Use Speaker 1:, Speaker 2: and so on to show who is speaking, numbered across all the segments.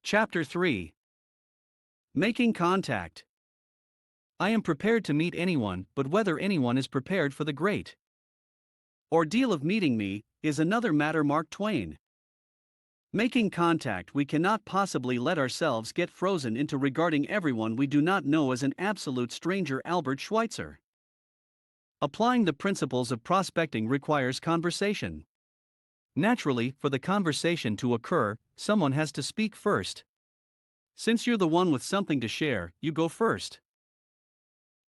Speaker 1: Chapter 3. Making Contact. I am prepared to meet anyone, but whether anyone is prepared for the great ordeal of meeting me is another matter. Mark Twain. Making contact. We cannot possibly let ourselves get frozen into regarding everyone we do not know as an absolute stranger. Albert Schweitzer. Applying the principles of prospecting requires conversation. Naturally, for the conversation to occur, someone has to speak first. Since you're the one with something to share, you go first.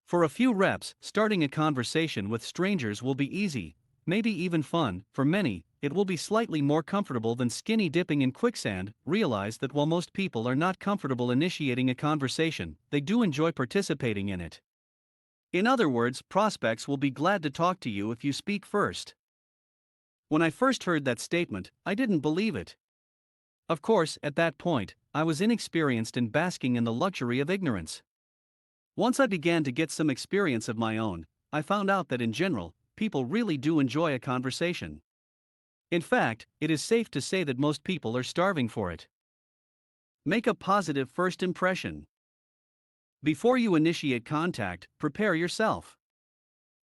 Speaker 1: For a few reps, starting a conversation with strangers will be easy, maybe even fun. For many, it will be slightly more comfortable than skinny dipping in quicksand. Realize that while most people are not comfortable initiating a conversation, they do enjoy participating in it. In other words, prospects will be glad to talk to you if you speak first. When I first heard that statement, I didn't believe it. Of course, at that point, I was inexperienced and basking in the luxury of ignorance. Once I began to get some experience of my own, I found out that in general, people really do enjoy a conversation. In fact, it is safe to say that most people are starving for it. Make a positive first impression. Before you initiate contact, prepare yourself.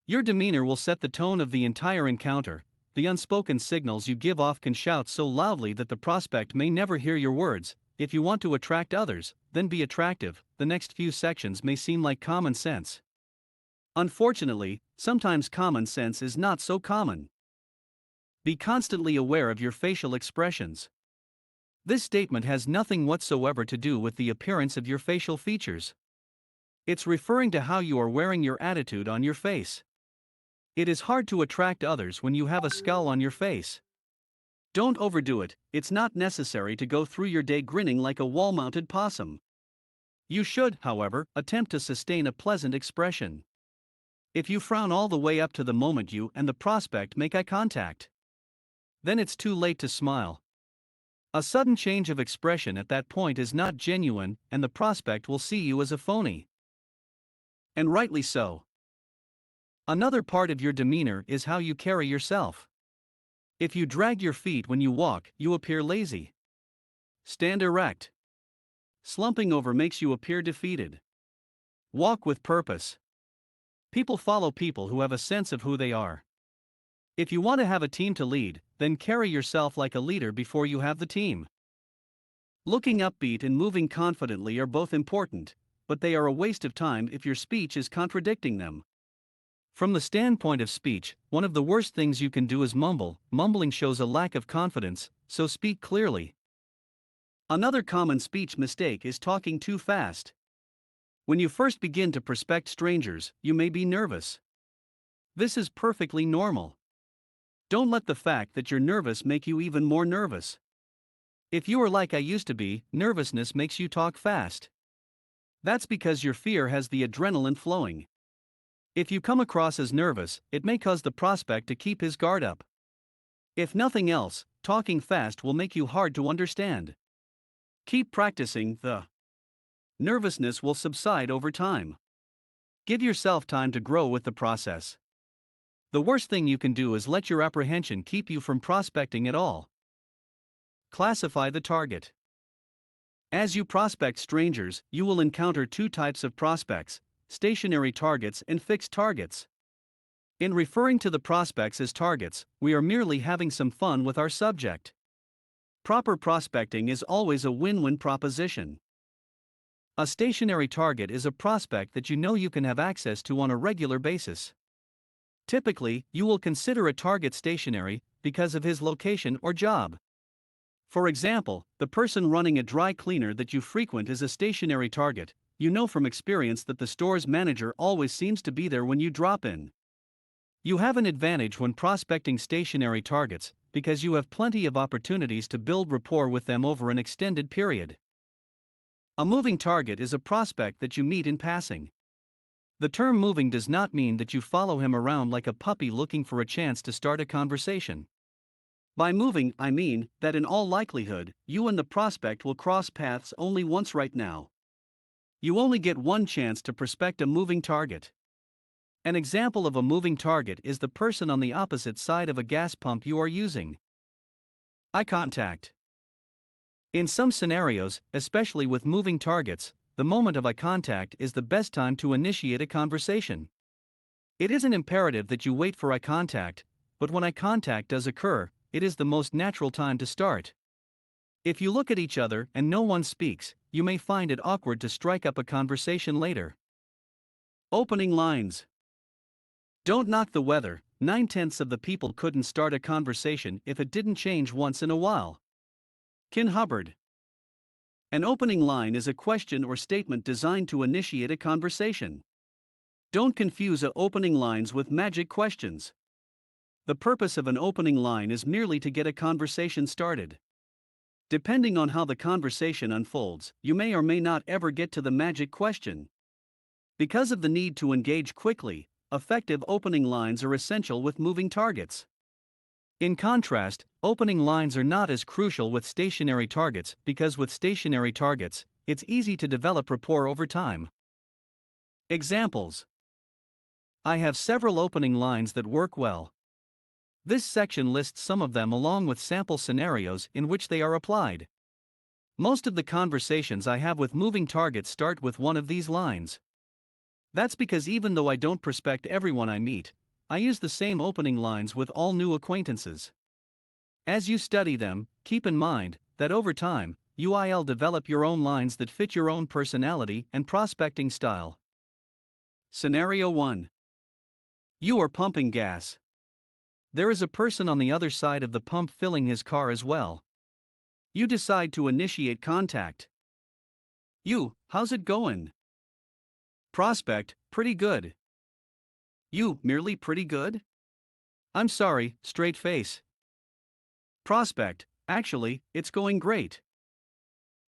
Speaker 1: Your demeanor will set the tone of the entire encounter. The unspoken signals you give off can shout so loudly that the prospect may never hear your words. If you want to attract others, then be attractive. The next few sections may seem like common sense. Unfortunately, sometimes common sense is not so common. Be constantly aware of your facial expressions. This statement has nothing whatsoever to do with the appearance of your facial features. It's referring to how you are wearing your attitude on your face. It is hard to attract others when you have a scowl on your face. Don't overdo it. It's not necessary to go through your day grinning like a wall-mounted possum. You should, however, attempt to sustain a pleasant expression. If you frown all the way up to the moment you and the prospect make eye contact, then it's too late to smile. A sudden change of expression at that point is not genuine, and the prospect will see you as a phony. And rightly so. Another part of your demeanor is how you carry yourself. If you drag your feet when you walk, you appear lazy. Stand erect. Slumping over makes you appear defeated. Walk with purpose. People follow people who have a sense of who they are. If you want to have a team to lead, then carry yourself like a leader before you have the team. Looking upbeat and moving confidently are both important, but they are a waste of time if your speech is contradicting them. From the standpoint of speech, one of the worst things you can do is mumble. Mumbling shows a lack of confidence, so speak clearly. Another common speech mistake is talking too fast. When you first begin to prospect strangers, you may be nervous. This is perfectly normal. Don't let the fact that you're nervous make you even more nervous. If you are like I used to be, nervousness makes you talk fast. That's because your fear has the adrenaline flowing. If you come across as nervous, it may cause the prospect to keep his guard up. If nothing else, talking fast will make you hard to understand. Keep practicing. The nervousness will subside over time. Give yourself time to grow with the process. The worst thing you can do is let your apprehension keep you from prospecting at all. Classify the target. As you prospect strangers, you will encounter two types of prospects: stationary targets and fixed targets. In referring to the prospects as targets, we are merely having some fun with our subject. Proper prospecting is always a win-win proposition. A stationary target is a prospect that you know you can have access to on a regular basis. Typically, you will consider a target stationary because of his location or job. For example, the person running a dry cleaner that you frequent is a stationary target. You know from experience that the store's manager always seems to be there when you drop in. You have an advantage when prospecting stationary targets, because you have plenty of opportunities to build rapport with them over an extended period. A moving target is a prospect that you meet in passing. The term moving does not mean that you follow him around like a puppy looking for a chance to start a conversation. By moving, I mean that in all likelihood, you and the prospect will cross paths only once right now. You only get one chance to prospect a moving target. An example of a moving target is the person on the opposite side of a gas pump you are using. Eye contact. In some scenarios, especially with moving targets, the moment of eye contact is the best time to initiate a conversation. It isn't imperative that you wait for eye contact, but when eye contact does occur, it is the most natural time to start. If you look at each other and no one speaks, you may find it awkward to strike up a conversation later. Opening lines. Don't knock the weather. 9/10 of the people couldn't start a conversation if it didn't change once in a while. Ken Hubbard. An opening line is a question or statement designed to initiate a conversation. Don't confuse opening lines with magic questions. The purpose of an opening line is merely to get a conversation started. Depending on how the conversation unfolds, you may or may not ever get to the magic question. Because of the need to engage quickly, effective opening lines are essential with moving targets. In contrast, opening lines are not as crucial with stationary targets because with stationary targets, it's easy to develop rapport over time. Examples. I have several opening lines that work well. This section lists some of them along with sample scenarios in which they are applied. Most of the conversations I have with moving targets start with one of these lines. That's because even though I don't prospect everyone I meet, I use the same opening lines with all new acquaintances. As you study them, keep in mind that over time, you'll develop your own lines that fit your own personality and prospecting style. Scenario 1. You are pumping gas. There is a person on the other side of the pump filling his car as well. You decide to initiate contact. You, how's it going? Prospect, pretty good. You, merely pretty good? I'm sorry, straight face. Prospect, actually, it's going great.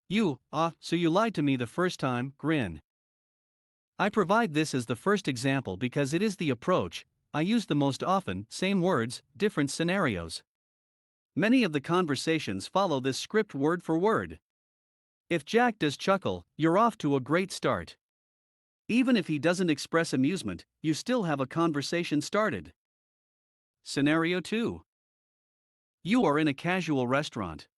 Speaker 1: You, so you lied to me the first time, grin. I provide this as the first example because it is the approach I use the most often, same words, different scenarios. Many of the conversations follow this script word for word. If Jack does chuckle, you're off to a great start. Even if he doesn't express amusement, you still have a conversation started. Scenario 2. You are in a casual restaurant.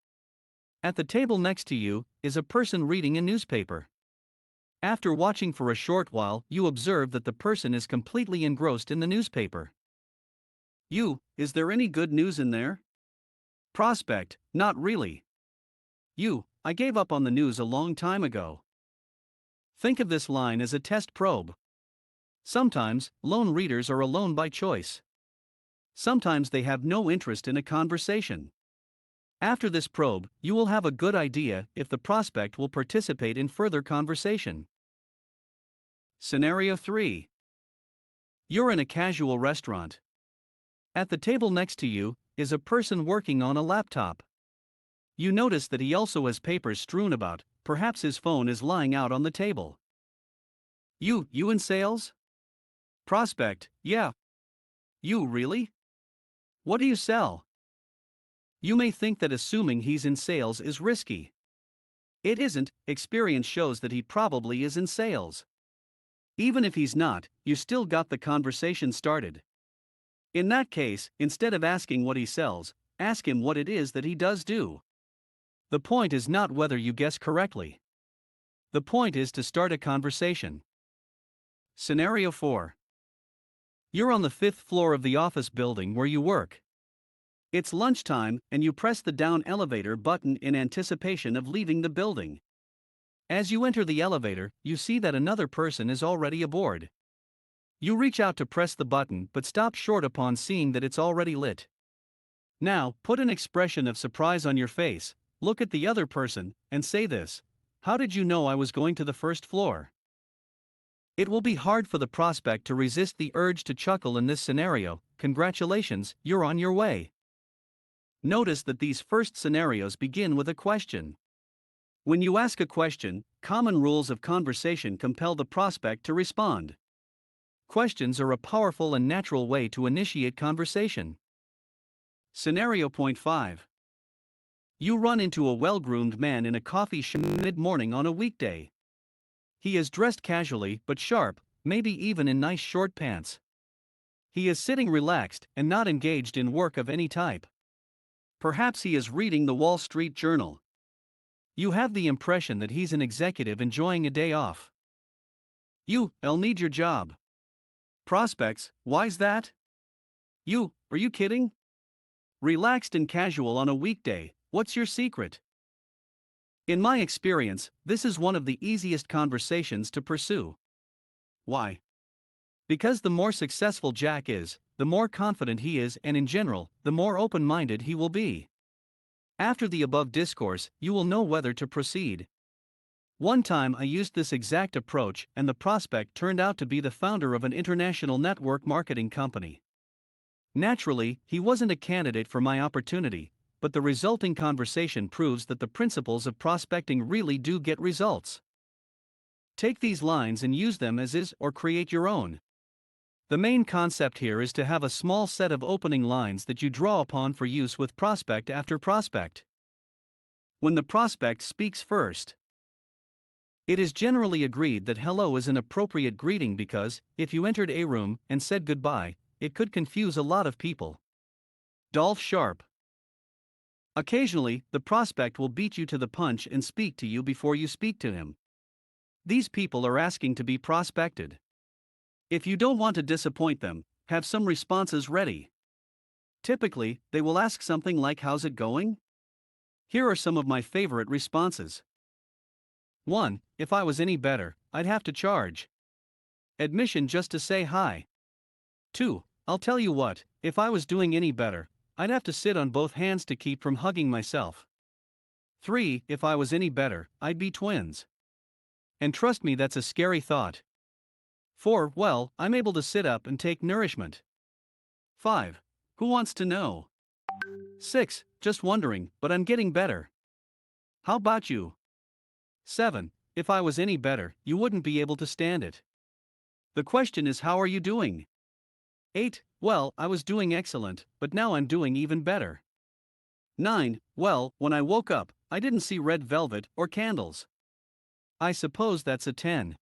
Speaker 1: At the table next to you is a person reading a newspaper. After watching for a short while, you observe that the person is completely engrossed in the newspaper. You, is there any good news in there? Prospect, not really. You, I gave up on the news a long time ago. Think of this line as a test probe. Sometimes, lone readers are alone by choice. Sometimes they have no interest in a conversation. After this probe, you will have a good idea if the prospect will participate in further conversation. Scenario 3. You're in a casual restaurant. At the table next to you is a person working on a laptop. You notice that he also has papers strewn about, perhaps his phone is lying out on the table. You in sales? Prospect, yeah. You really? What do you sell? You may think that assuming he's in sales is risky. It isn't, experience shows that he probably is in sales. Even if he's not, you still got the conversation started. In that case, instead of asking what he sells, ask him what it is that he does do. The point is not whether you guess correctly. The point is to start a conversation. Scenario 4. You're on the 5th floor of the office building where you work. It's lunchtime, and you press the down elevator button in anticipation of leaving the building. As you enter the elevator, you see that another person is already aboard. You reach out to press the button but stop short upon seeing that it's already lit. Now, put an expression of surprise on your face, look at the other person, and say this: how did you know I was going to the 1st floor? It will be hard for the prospect to resist the urge to chuckle in this scenario. Congratulations, you're on your way. Notice that these first scenarios begin with a question. When you ask a question, common rules of conversation compel the prospect to respond. Questions are a powerful and natural way to initiate conversation. Scenario point 5. You run into a well-groomed man in a coffee shop mid-morning on a weekday. He is dressed casually but sharp, maybe even in nice short pants. He is sitting relaxed and not engaged in work of any type. Perhaps he is reading the Wall Street Journal. You have the impression that he's an executive enjoying a day off. I'll need your job. Prospects, why's that? Are you kidding? Relaxed and casual on a weekday, what's your secret? In my experience, this is one of the easiest conversations to pursue. Why? Because the more successful Jack is, the more confident he is, and in general, the more open-minded he will be. After the above discourse, you will know whether to proceed. One time I used this exact approach, and the prospect turned out to be the founder of an international network marketing company. Naturally, he wasn't a candidate for my opportunity, but the resulting conversation proves that the principles of prospecting really do get results. Take these lines and use them as is or create your own. The main concept here is to have a small set of opening lines that you draw upon for use with prospect after prospect. When the prospect speaks first, it is generally agreed that hello is an appropriate greeting because, if you entered a room and said goodbye, it could confuse a lot of people. Dolph Sharp. Occasionally, the prospect will beat you to the punch and speak to you before you speak to him. These people are asking to be prospected. If you don't want to disappoint them, have some responses ready. Typically, they will ask something like, "How's it going?" Here are some of my favorite responses. 1. If I was any better, I'd have to charge admission just to say hi. 2. I'll tell you what, if I was doing any better, I'd have to sit on both hands to keep from hugging myself. 3. If I was any better, I'd be twins. And trust me, that's a scary thought. 4. Well, I'm able to sit up and take nourishment. 5. Who wants to know? 6. Just wondering, but I'm getting better. How about you? 7. If I was any better, you wouldn't be able to stand it. The question is, how are you doing? 8. Well, I was doing excellent, but now I'm doing even better. 9. Well, when I woke up, I didn't see red velvet or candles. I suppose that's a 10.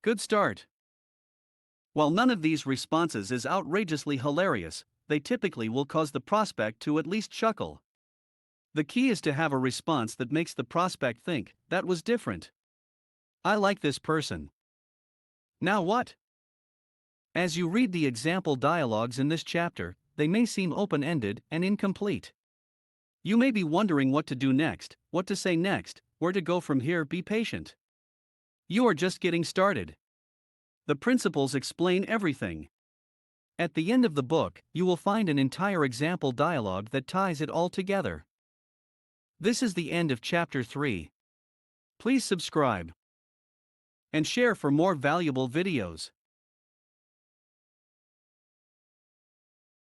Speaker 1: Good start. While none of these responses is outrageously hilarious, they typically will cause the prospect to at least chuckle. The key is to have a response that makes the prospect think, "That was different. I like this person. Now what?" As you read the example dialogues in this chapter, they may seem open-ended and incomplete. You may be wondering what to do next, what to say next, where to go from here. Be patient. You are just getting started. The principles explain everything. At the end of the book, you will find an entire example dialogue that ties it all together. This is the end of Chapter 3. Please subscribe and share for more valuable videos.